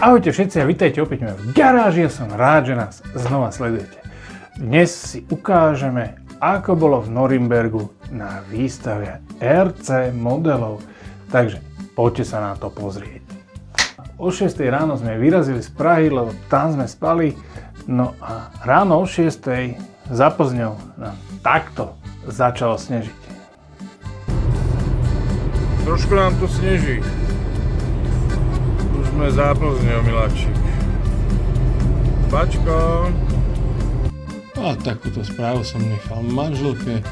Ahojte všetci a vítajte opäť v garáži. Ja som rád, že nás znova sledujete. Dnes si ukážeme, ako bolo v Norimbergu na výstave RC modelov. Takže poďte sa na to pozrieť. O 6 ráno sme vyrazili z Prahy, lebo tam sme spali. No a ráno o 6 za Plzňou nám takto začalo snežiť. Trošku nám tu sneží. Už sme za Plzňou, miláčik. Pačko. A takúto správu som nechal manželke.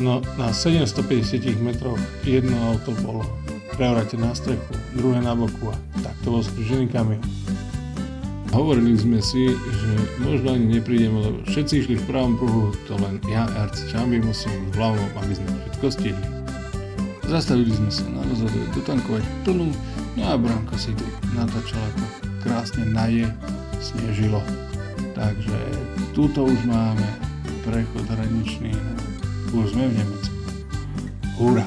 No na 750 metroch jedno auto bolo prevrátené na strechu, druhé na boku a tak to bol skružený kamión. Hovorili sme si, že možno ani neprídeme, lebo všetci išli v pravom pruhu, to len ja a Arcičambi musím v ľavom, aby sme všetko stihli. Zastavili sme sa na rozhode dotankovať plnú, no a Branko si tu natáčal, ako krásne naje, snežilo. Takže túto už máme prechod hraničný, už sme v Nemecku. Hurá!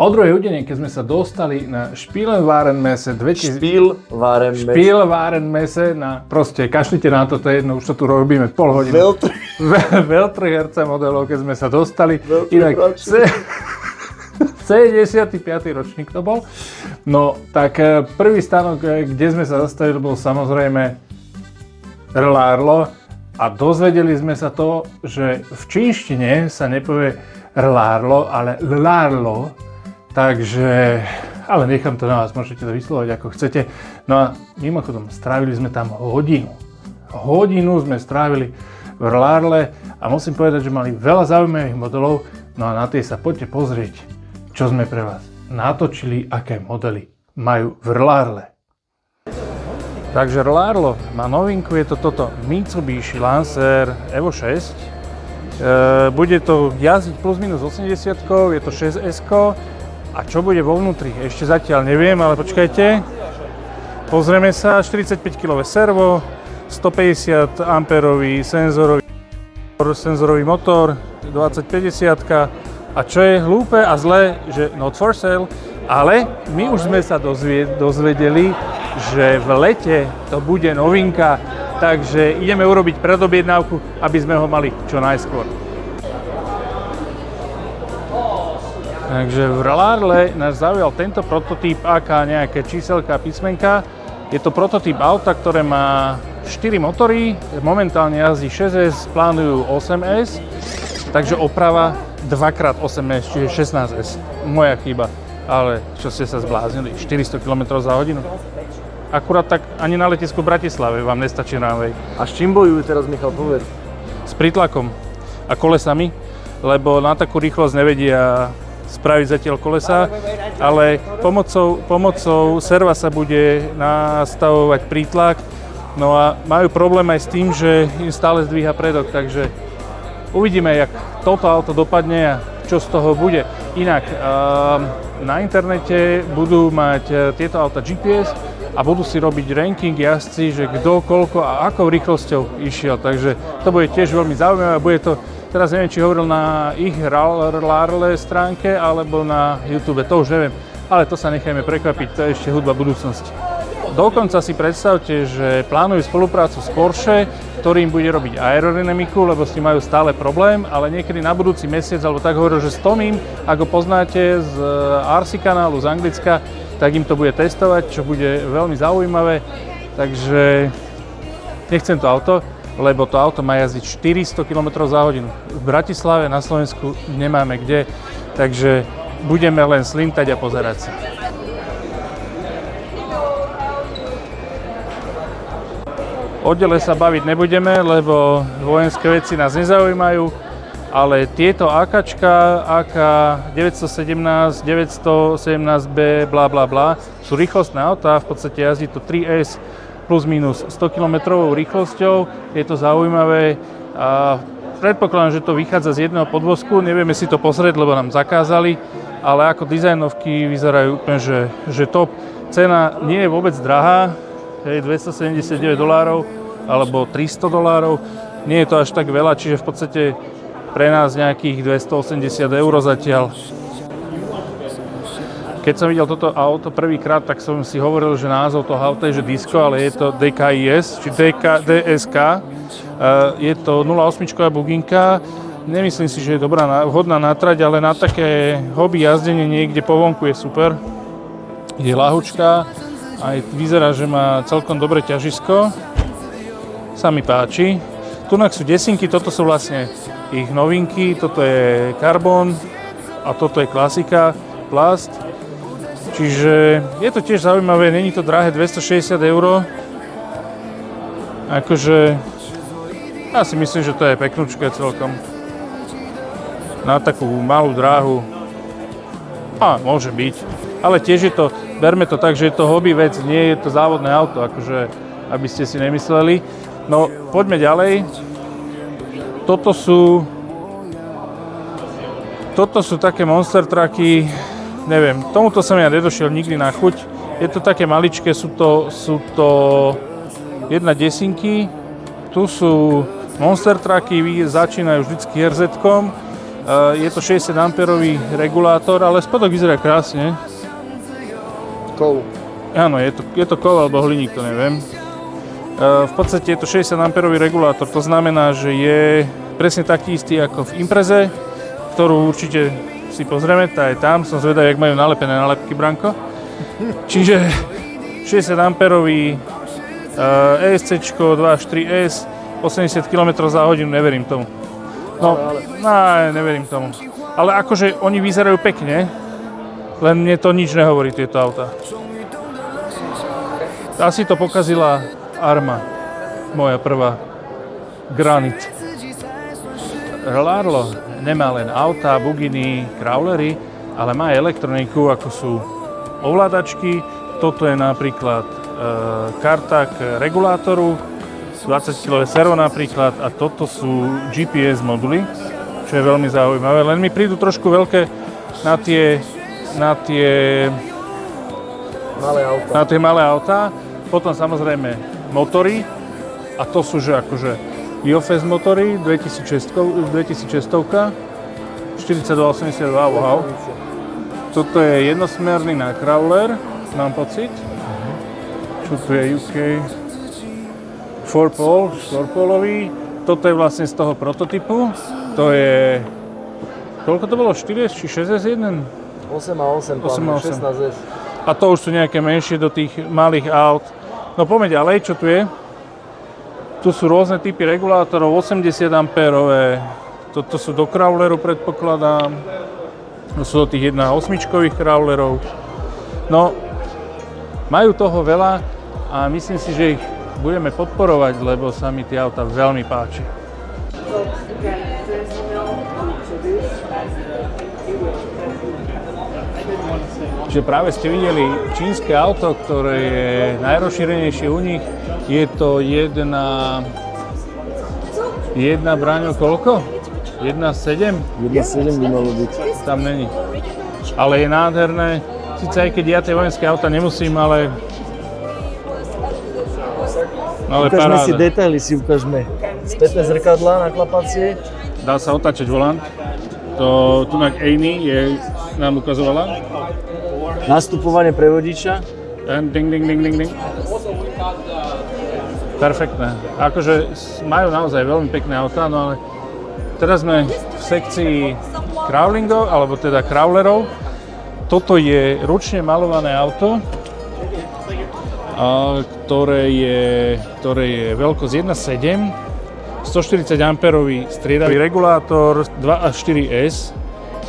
O druhej hodine, keď sme sa dostali na Spielwarenmesse 2000... Spielwarenmesse na... Proste, kašlite na to, to je jedno, už to tu robíme pol hodiny. Veľtrh RC modelov, keď sme sa dostali. Inak 75. ročník to bol. No, tak prvý stánok, kde sme sa zastavili, bol samozrejme Rlárlo. A dozvedeli sme sa to, že v čínštine sa nepovie Rlárlo, ale Lárlo. Takže, ale nechám to na vás, môžete to vyslovať ako chcete. No a mimochodom, strávili sme tam hodinu. Hodinu sme strávili v Rlárle a musím povedať, že mali veľa zaujímavých modelov. No a na tie sa poďte pozrieť, čo sme pre vás natočili, aké modely majú v Rlárle. Takže Rlárlo má novinku, je to toto Mitsubishi Lancer Evo 6. Bude to jazdiť plus minus 80, je to 6S. A čo bude vo vnútri? Ešte zatiaľ neviem, ale počkajte. Pozrieme sa, 45 kg servo, 150 A senzorový motor, 2050. A čo je hlúpe a zlé, že not for sale, ale my už sme sa dozvedeli, že v lete to bude novinka, takže ideme urobiť predobjednávku, aby sme ho mali čo najskôr. Takže v Rlárle nás zaujal tento prototyp AK nejaké číselka a písmenka. Je to prototyp auta, ktoré má 4 motory, momentálne jazdí 6S, plánujú 8S, takže oprava 2x8S, čiže 16S. Moja chyba, ale čo ste sa zbláznili, 400 km za hodinu. Akurát tak ani na letisku v Bratislave vám nestačí runway. A s čím bojujú teraz, Michal, povedz? S prítlakom a kolesami, lebo na takú rýchlosť nevedia spraviť zatiaľ kolesa, ale pomocou serva sa bude nastavovať prítlak. No a majú problém aj s tým, že im stále zdvíha predok, takže uvidíme, jak toto auto dopadne a čo z toho bude. Inak na internete budú mať tieto auta GPS a budú si robiť ranking jazdci, že kto, koľko a akou rýchlosťou išiel. Takže to bude tiež veľmi zaujímavé. Bude to, teraz neviem, či hovoril na ich Rlárle stránke alebo na YouTube, to už neviem. Ale to sa nechajme prekvapiť, to je ešte hudba budúcnosti. Dokonca si predstavte, že plánujú spoluprácu s Porsche, ktorým bude robiť aerodynamiku, lebo s tým majú stále problém, ale niekedy na budúci mesiac, alebo tak hovoril, že s Tomím, ako poznáte z RC kanálu z Anglicka, tak im to bude testovať, čo bude veľmi zaujímavé. Takže nechcem to auto, lebo to auto má jazdiť 400 km za hodinu. V Bratislave na Slovensku nemáme kde, takže budeme len slintať a pozerať sa. O dele sa baviť nebudeme, lebo vojenské veci nás nezaujímajú, ale tieto AKčka, AK 917, 917B, bla bla bla, sú rýchlostné autá, v podstate jazdí to 3S plus minus 100 km rýchlosťou, je to zaujímavé a predpokladám, že to vychádza z jedného podvozku, nevieme si to pozrieť, lebo nám zakázali, ale ako dizajnovky vyzerajú úplne, že top. Cena nie je vôbec drahá, $279 alebo $300, nie je to až tak veľa, čiže v podstate pre nás nejakých 280 € zatiaľ. Keď som videl toto auto prvýkrát, tak som si hovoril, že názov toho auta je že Disco, ale je to DKIS, či DSK. Je to 08 buginka. Nemyslím si, že je vhodná na trať, ale na také hobby jazdenie niekde po vonku je super. Je ľahučká, aj vyzerá, že má celkom dobré ťažisko. Sa mi páči. Tunak sú desinky, toto sú vlastne ich novinky, toto je karbon a toto je klasika, plast. Čiže je to tiež zaujímavé, není to drahé, 260 €. Akože, ja si myslím, že to je peknúčké celkom. Na takú malú dráhu. Môže byť. Ale tiež je to, berme to tak, že je to hobby vec, nie je to závodné auto, akože, aby ste si nemysleli. No, poďme ďalej. Toto sú také monster trucky, neviem, tomuto som ja nedošiel nikdy na chuť. Je to také maličké, sú to 1.10. Tu sú monster trucky, začínajú vždycky RZ-kom. Je to 60 amperový regulátor, ale spodok vyzerá krásne. Kov. Áno, je to kov alebo hliník, to neviem. V podstate je to 60 amperový regulátor, to znamená, že je presne taký istý ako v Impreze, ktorú určite si pozrieme, tá je tam, som zvedavý, jak majú nalepené nálepky, Branko. Čiže 60 amperový ESCčko 2.4S, 80 km za hodinu, neverím tomu. No, neverím tomu. Ale akože oni vyzerajú pekne, len mne to nič nehovorí, tieto auta. Asi to pokazila Arma, moja prvá Granit. Larlo nemá len auta, buginy, crawlery, ale má aj elektroniku, ako sú ovládačky. Toto je napríklad karta k regulátoru, 20 kW servo napríklad, a toto sú GPS moduly, čo je veľmi zaujímavé. Len mi prídu trošku veľké na tie malé autá. Potom samozrejme motory, a to sú že akože IOFES motory 2600, 4282, wow. Toto je jednosmerný na crawler, mám pocit. Čo tu je UK? 4-polový. Toto je vlastne z toho prototypu. To je... Koľko to bolo? 4S či 6S1? 8 a 8, 16S. A to už sú nejaké menšie do tých malých aut. No poďme ďalej, čo tu je? Tu sú rôzne typy regulátorov, 80 amperové. Toto sú do crawleru, predpokladám. To sú do tých 1.8-čkových crawlerov. No, majú toho veľa a myslím si, že ich budeme podporovať, lebo sa mi tie auta veľmi páči. Čiže práve ste videli čínske auto, ktoré je najrozšírenejšie u nich. Je to jedna Braňo, koľko? 1.7? 1.7 by malo byť. Tam není. Ale je nádherné. Sice aj keď ja tie vojenské auta nemusím, ale Ukážme paráda. si detaily, ukážme. Spätné zrkadlá, naklapacie. Dá sa otáčať volant. To tunak Amy nám ukazovala. Nastupovanie pre vodiča. Ding, ding, ding, ding, ding. Perfektné. Akože majú naozaj veľmi pekné autá, no ale teraz sme v sekcii crawlingov, alebo teda crawlerov. Toto je ručne malované auto, ktoré je veľkosť 1.7, 140 amperový striedavý regulátor 2.4S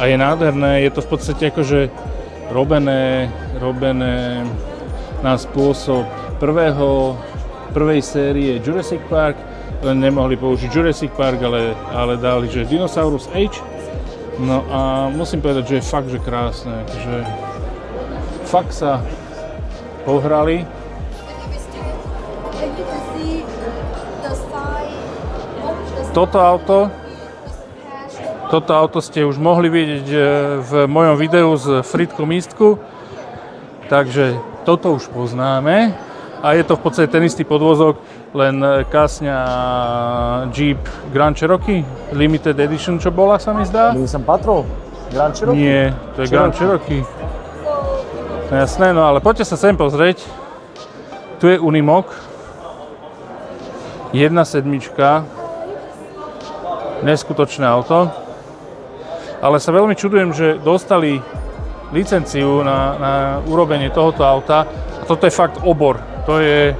a je nádherné. Je to v podstate akože robené na spôsob prvej série Jurassic Park, len nemohli použiť Jurassic Park, ale dali, že Dinosaurus Age. No a musím povedať, že je fakt, že krásne, že fakt sa pohrali. Toto auto ste už mohli vidieť v mojom videu z Fritko Místku, takže toto už poznáme a je to v podstate ten istý podvozok, len kasňa Jeep Grand Cherokee Limited Edition, čo bola, sa mi zdá. By som patrol? Grand Cherokee? Nie, to je Grand Cherokee. No jasné, no ale poďte sa sem pozrieť. Tu je Unimog. 1.7. Neskutočné auto. Ale sa veľmi čudujem, že dostali licenciu na urobenie tohoto auta. A toto je fakt obor. To je...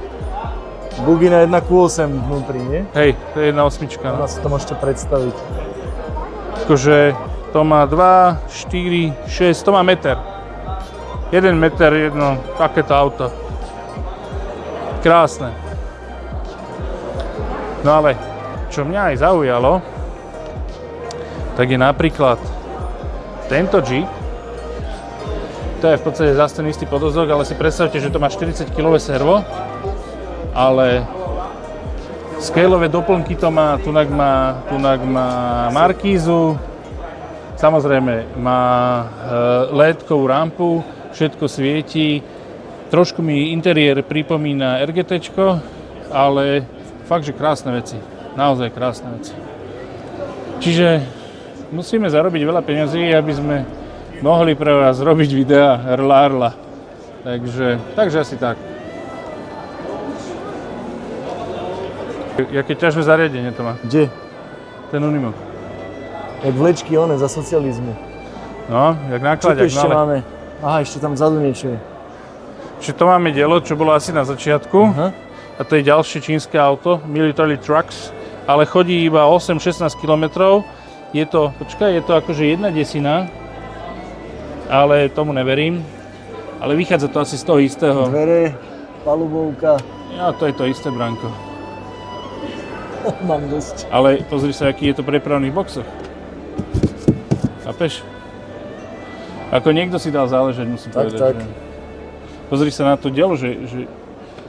Bugina 1.8 vnútri, nie? Hej, to je 1.8. Ono si to môžete predstaviť. Akože to má 2, 4, 6, to má meter. 1 meter, jedno takéto auto. Krásne. No ale, čo mňa aj zaujalo, tak je napríklad tento Jeep. To je v podstate zase ten istý podvozok, ale si predstavte, že to má 40kg servo, ale scaleové doplnky to má, tunak má markízu, samozrejme má LED-kovú rampu, všetko svieti, trošku mi interiér pripomína RGT-čko, ale fakt, že krásne veci, naozaj krásne veci. Čiže musíme zarobiť veľa peňazí, aby sme mohli pre vás robiť videá rla. Takže asi tak. Jaké ťažké zariadenie to má? Kde? Ten Unimog. Jak vlečky one za socializmu. No, jak Čo tu nákladiak ešte máme? Aha, ešte tam vzadu niečo je. Čiže to máme dielo, čo bolo asi na začiatku. Aha. A to je ďalšie čínske auto, Military Trucks, ale chodí iba 8-16 km. Je to akože 1/10, ale tomu neverím. Ale vychádza to asi z toho istého. Dvere, palubovka. Ja, to je to isté, Branko. Mám dosť. Ale pozri sa, aký je to prepravný boxer. Chápeš? Ako niekto si dal záležať, musím povedať. Tak. Že... Pozri sa na to dielo, že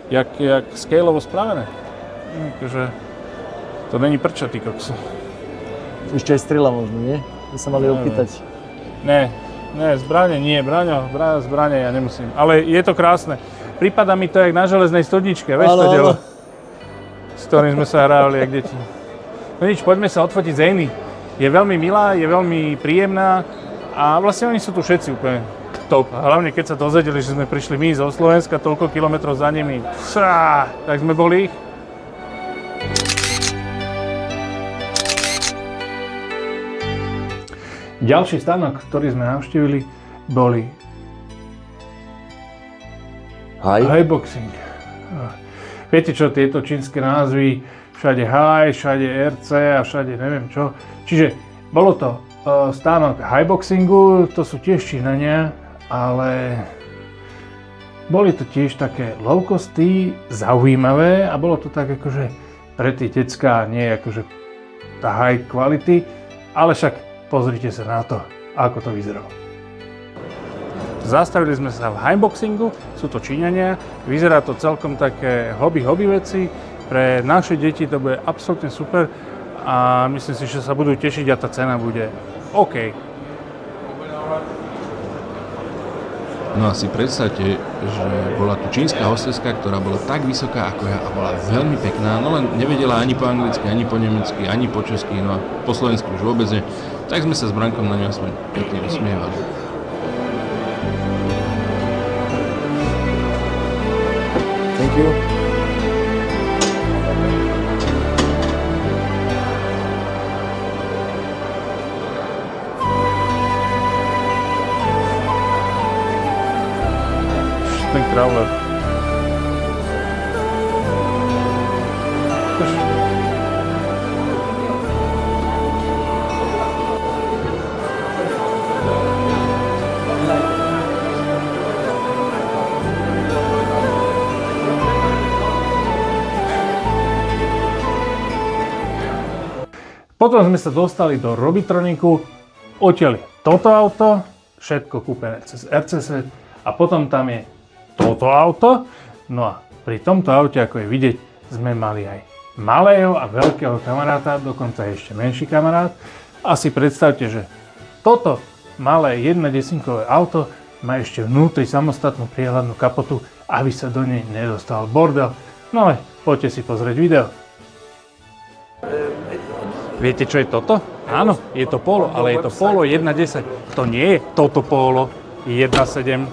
jak scaleovo spravené. Akože to není prča, ty kokso. Ešte aj strela možno, nie? My sa mali opýtať. Ne, zbrane nie, zbrane ja nemusím. Ale je to krásne. Prípada mi to jak na železnej studničke, vieš to dielo? S ktorým sme sa hrávali jak deti. No nič, poďme sa odfotiť z Amy. Je veľmi milá, je veľmi príjemná a vlastne oni sú tu všetci úplne top. Hlavne keď sa dozvedeli, že sme prišli my zo Slovenska toľko kilometrov za nimi. Tak sme boli ich. Ďalší stánok, ktorý sme navštívili, boli Hiboxing. Viete čo, tieto čínske názvy, všade Hi, všade RC a všade neviem čo. Čiže bolo to stánok Hiboxingu, to sú tiež Číňania, ale boli to tiež také low costy, zaujímavé a bolo to tak akože pre tie decká, nie akože tá high quality, ale však pozrite sa na to, ako to vyzeralo. Zastavili sme sa v Hiboxingu, sú to Číňania, vyzerá to celkom také hobby veci, pre naše deti to bude absolútne super a myslím si, že sa budú tešiť a tá cena bude OK. No a si predstavte, že bola tu čínska hosteska, ktorá bola tak vysoká ako ja a bola veľmi pekná, no len nevedela ani po anglicky, ani po nemecky, ani po česky, no a po slovensku už vôbec nie. Tak sme sa s Brankom na ňu aspoň pekne usmievali. Thank you. Ten Crawler. Potom sme sa dostali do Robitroniku, odtiaľ je toto auto, všetko kúpené cez RC a potom tam je toto auto. No a pri tomto aute, ako je vidieť, sme mali aj malého a veľkého kamaráta, dokonca ešte menší kamarát. A si predstavte, že toto malé 1.10-kové auto má ešte vnútri samostatnú priehľadnú kapotu, aby sa do nej nedostal bordel. No ale poďte si pozrieť video. Viete, čo je toto? Áno, je to Polo, ale je to Polo 1.10. To nie je toto Polo 1.7.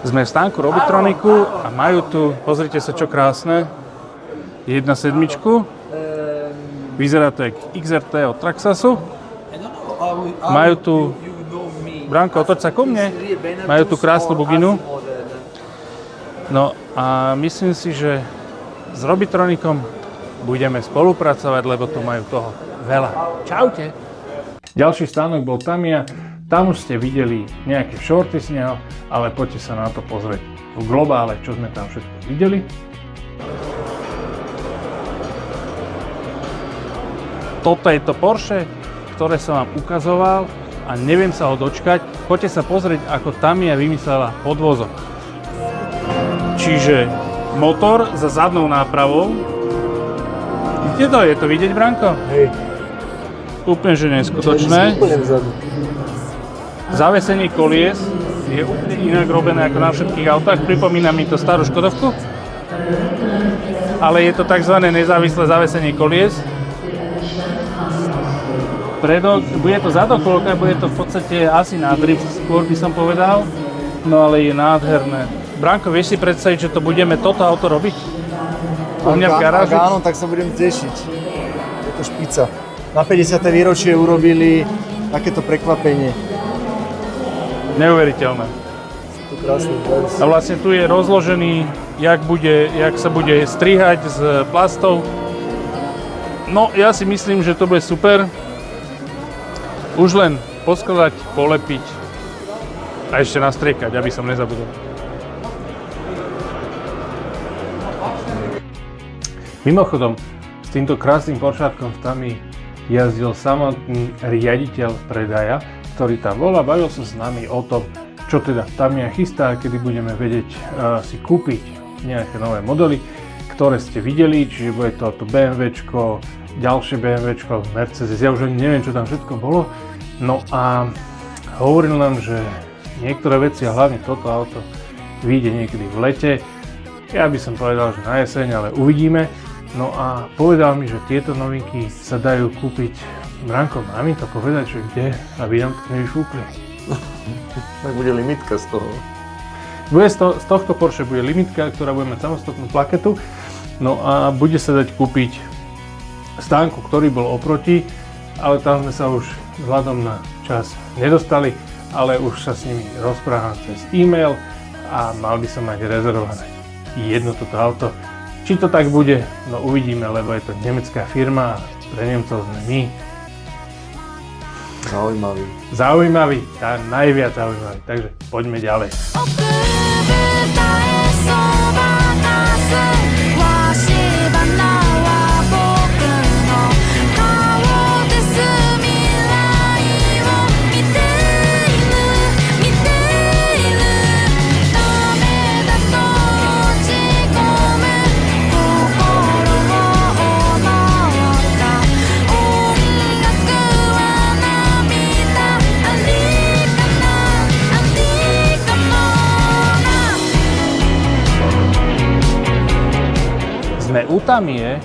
Sme v stánku Robotroniku a majú tu, pozrite sa čo krásne, 1.7. Vyzerá to jak XRT od Traxasu. Majú tu, Branko, otoč sa ku mne, majú tu krásnu buginu. No a myslím si, že s Robotronikom budeme spolupracovať, lebo tu majú toho veľa. Čaute! Ďalší stánok bol Tamiya. Tam už ste videli nejaké shorty z neho, ale poďte sa na to pozrieť v globále, čo sme tam všetko videli. Toto je to Porsche, ktoré som vám ukazoval a neviem sa ho dočkať. Poďte sa pozrieť, ako Tamiya vymyslela podvozok. Čiže motor za zadnou nápravou. Vidíte to? Je to vidieť, Branko? Hej. Úplne, že neskutočné. Úplne vzadu. Zavesenie kolies je úplne inak robené ako na všetkých autách. Pripomína mi to starú Škodovku. Ale je to tzv. Nezávislé zavesenie kolies. Bude to zadokolka, bude to v podstate asi na drift, skôr by som povedal. No ale je nádherné. Branko, vieš si predstaviť, že to budeme toto auto robiť? U mňa v garáži? Ak áno, tak sa budem tešiť. Je to špica. Na 50. výročie urobili takéto prekvapenie. Neuveriteľné. To krásne. A vlastne tu je rozložený, jak sa bude strihať z plastov. No, ja si myslím, že to bude super. Už len poskladať, polepiť a ešte nastriekať, aby som nezabudol. Mimochodom, s týmto krásnym Poršátkom v Tami jazdil samotný riaditeľ predaja, ktorý tam bol a bavil sa s nami o tom, čo teda Tamiya chystá, kedy budeme vedieť si kúpiť nejaké nové modely, ktoré ste videli, čiže bude to BMWčko, ďalšie BMWčko, Mercedes, ja už ani neviem, čo tam všetko bolo. No a hovoril nám, že niektoré veci, a hlavne toto auto, vyjde niekedy v lete. Ja by som povedal, že na jeseň, ale uvidíme. No a povedal mi, že tieto novinky sa dajú kúpiť. Branko, má mi to povedať, že kde, aby nám to nevyfúkli? Tak bude limitka z toho. Z tohto Porsche bude limitka, ktorá bude mať samostatnú plaketu. No a bude sa dať kúpiť stánku, ktorý bol oproti, ale tam sme sa už vzhľadom na čas nedostali, ale už sa s nimi rozprávam cez e-mail a mal by som mať rezervované jedno toto auto. Či to tak bude, no uvidíme, lebo je to nemecká firma a pre Nemcov sme my. Zaujímavý, tá najviac zaujímavý, takže poďme ďalej. Sme u Tamiye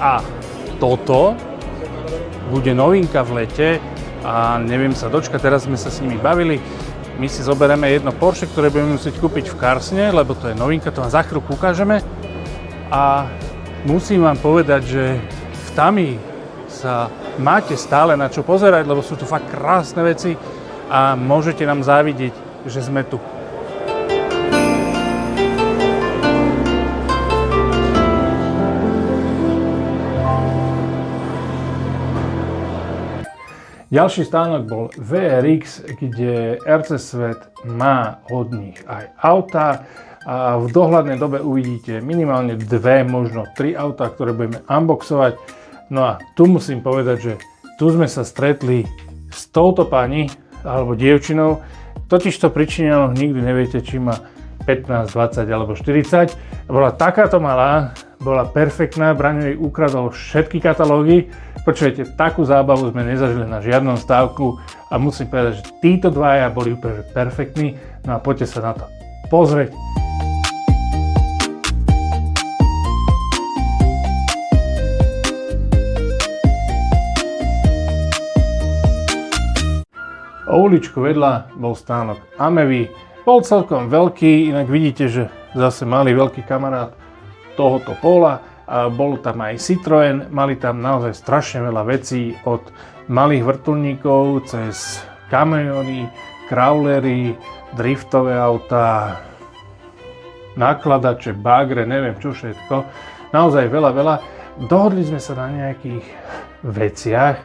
a toto bude novinka v lete a neviem sa dočkať, teraz sme sa s nimi bavili. My si zoberieme jedno Porsche, ktoré budeme musieť kúpiť v Carsne, lebo to je novinka, to vám za chvíľku ukážeme. A musím vám povedať, že v Tamiyi sa máte stále na čo pozerať, lebo sú tu fakt krásne veci a môžete nám závidieť, že sme tu. Ďalší stánok bol VRX, kde RC Svet má od nich aj autá a v dohľadnej dobe uvidíte minimálne 2, možno 3 autá, ktoré budeme unboxovať. No a tu musím povedať, že tu sme sa stretli s touto pani alebo dievčinou, totiž to pričinilo, nikdy neviete, či má 15, 20 alebo 40. Bola takáto malá, bola perfektná, Braňo jej ukradol všetky katalógy. Počujete, takú zábavu sme nezažili na žiadnom stávku a musím povedať, že títo dvaja boli úplne perfektní. No a poďte sa na to pozrieť. O uličku vedľa bol stánok Amevy. Bol celkom veľký, inak vidíte, že zase malý veľký kamarát tohoto Paula. A bol tam aj Citroën, mali tam naozaj strašne veľa vecí od malých vrtuľníkov cez kamiony, crawlery, driftové autá, nakladače, bagre, neviem čo všetko. Naozaj veľa. Dohodli sme sa na nejakých veciach,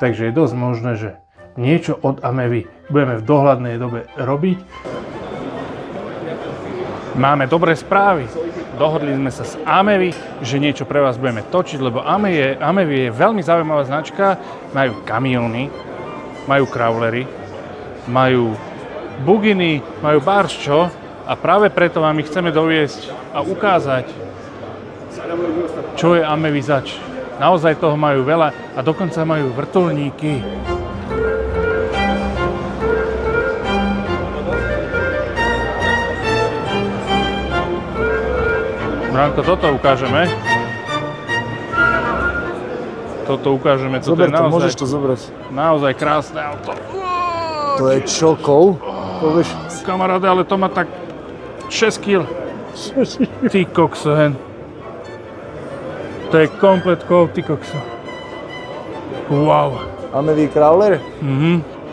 takže je dosť možné, že niečo od Amevy budeme v dohľadnej dobe robiť. Máme dobré správy. Dohodli sme sa s Amevy, že niečo pre vás budeme točiť, lebo Amevy je veľmi zaujímavá značka. Majú kamióny, majú crawlery, majú buginy, majú barčo a práve preto vám ich chceme doviesť a ukázať, čo je Amevy zač. Naozaj toho majú veľa a dokonca majú vrtuľníky. Branko, toto ukážeme. Toto ukážeme, toto Zober je to, naozaj, môžeš to zobrať. naozaj krásne auto. To je čo, kov? Povieš? Kamaráde, ale to má tak 6 kg. Ty kokso, hen. To je komplet kov, ty kokso. Wow. Amevy Crawler?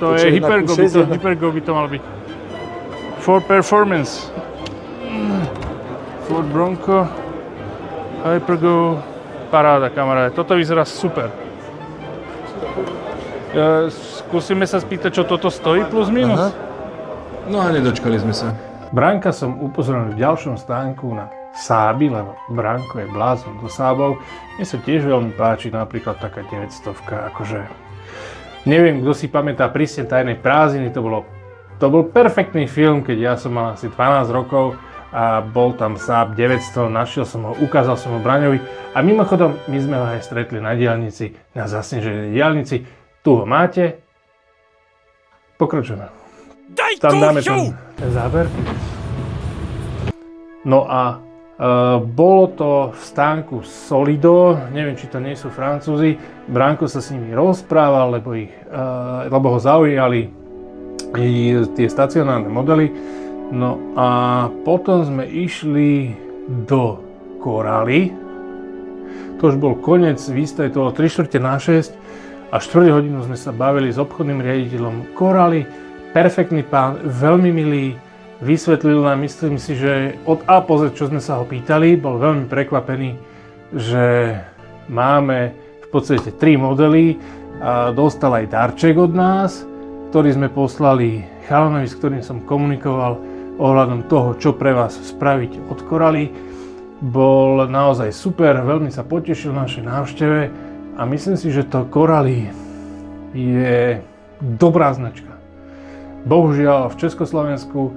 To je čo, Hypergo by to mal byť. For performance. Ford Bronco, Hypergo, paráda, kamaráde. Toto vyzerá super. Skúsime sa spýtať, čo toto stojí plus minus. Aha. No a nedočkali sme sa. Branka som upozornil v ďalšom stánku na Saaby, lebo Branko je blázon do Saabov. Mne sa tiež veľmi páči napríklad taká 900, akože neviem, kto si pamätá Prísne tajnej prázdniny, to bol perfektný film, keď ja som mal asi 12 rokov a bol tam Saab 900, našiel som ho, ukázal som ho Braňovi a mimochodom my sme ho aj stretli na diaľnici, na zasneženej diaľnici. Tu ho máte. Pokračujeme. Tam dáme ten záber. No a bolo to v stánku Solido, neviem, či to nie sú Francúzi. Branko sa s nimi rozprával, lebo ho zaujali tie stacionárne modely. No a potom sme išli do Koraly. To už bol koniec výstavy, to bolo 3/4 a 4 hodinu sme sa bavili s obchodným riaditeľom Koraly. Perfektný pán, veľmi milý, vysvetlil nám, myslím si, že od A po Z, čo sme sa ho pýtali, bol veľmi prekvapený, že máme v podstate 3 modely a dostal aj darček od nás, ktorý sme poslali chalanovi, s ktorým som komunikoval ohľadom toho, čo pre vás spraviť od Koraly. Bol naozaj super, veľmi sa potešil našej návšteve a myslím si, že to Koraly je dobrá značka. Bohužiaľ v Československu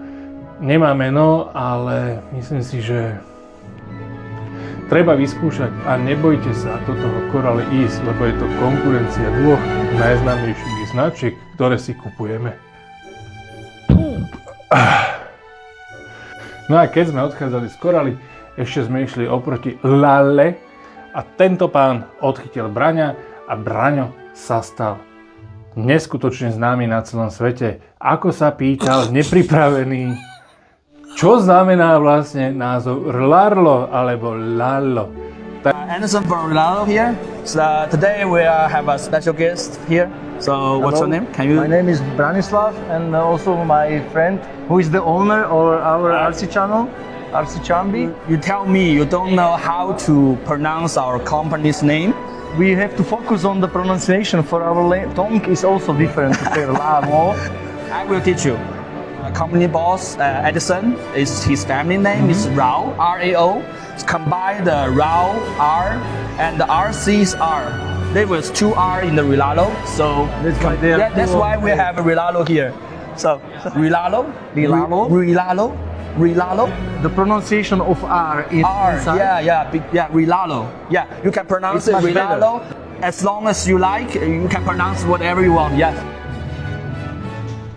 nemá meno, ale myslím si, že treba vyskúšať a nebojte sa do toho Koraly ísť, lebo je to konkurencia 2 najznámejších značiek, ktoré si kupujeme. No a keď sme odchádzali z Koraly, ešte sme išli oproti Lalle a tento pán odchytil Braňa a Braňo sa stal neskutočne známy na celom svete. Ako sa pýtal, nepripravený, čo znamená vlastne názov Rlarlo alebo Lallo. Anderson from Rilalo here. So today we have a special guest here. So what's your name? Can you? My name is Branislav and also my friend who is the owner of our RC channel, RC Chambi. You tell me you don't know how to pronounce our company's name. We have to focus on the pronunciation for our tongue is also different to say Lamo. I will teach you. Company boss Edison is his family name is Rao, R-A-O. Combine the Rao R and the RC's R. There was 2 R in the Rilalo, so that's why we have a Rilalo here. So Rilalo, Rilalo. The pronunciation of R is R, inside. Rilalo. Yeah, you can pronounce It's it much Rilalo as long as you like. You can pronounce whatever you want. Yes.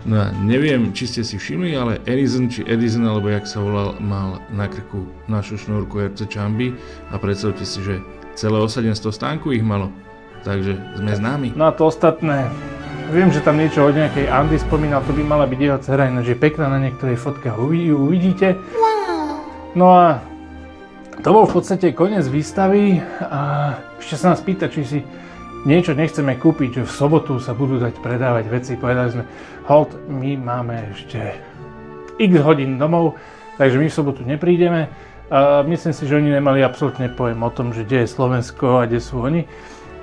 No a neviem, či ste si všimli, ale Edison, či Edison, alebo jak sa volal, mal na krku našu šnúrku RC Chambi a predstavte si, že celé osadenstvo stánku ich malo. Takže sme známi. No a to ostatné viem, že tam niečo od nejakej Andy spomínal, to by mala byť jeho dcera, ináč je pekná na niektorej fotke, uvidíte. No a to bol v podstate koniec výstavy a ešte sa nás pýta, či si niečo nechceme kúpiť, že v sobotu sa budú dať predávať veci. Povedali sme, hold, my máme ešte x hodín domov, takže my v sobotu neprídeme. A myslím si, že oni nemali absolútne pojem o tom, že kde je Slovensko a kde sú oni.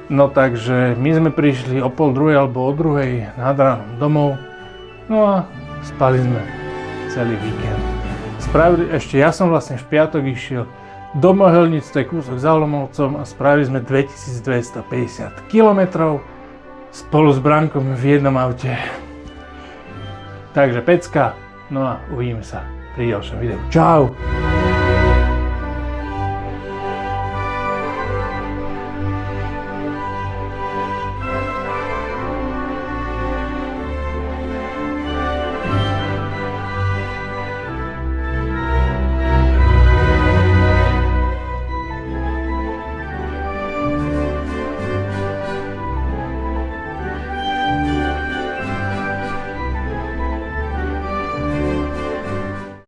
No takže my sme prišli o 1:30 alebo o 2:00 nad ránom domov. No a spali sme celý víkend. Ešte ja som vlastne v piatok išiel do Mohelnic, to je kúsok za Olomoucom a spravili sme 2250 km spolu s Brankom v jednom aute. Takže pecka, no a uvidíme sa pri ďalšom videu. Čau!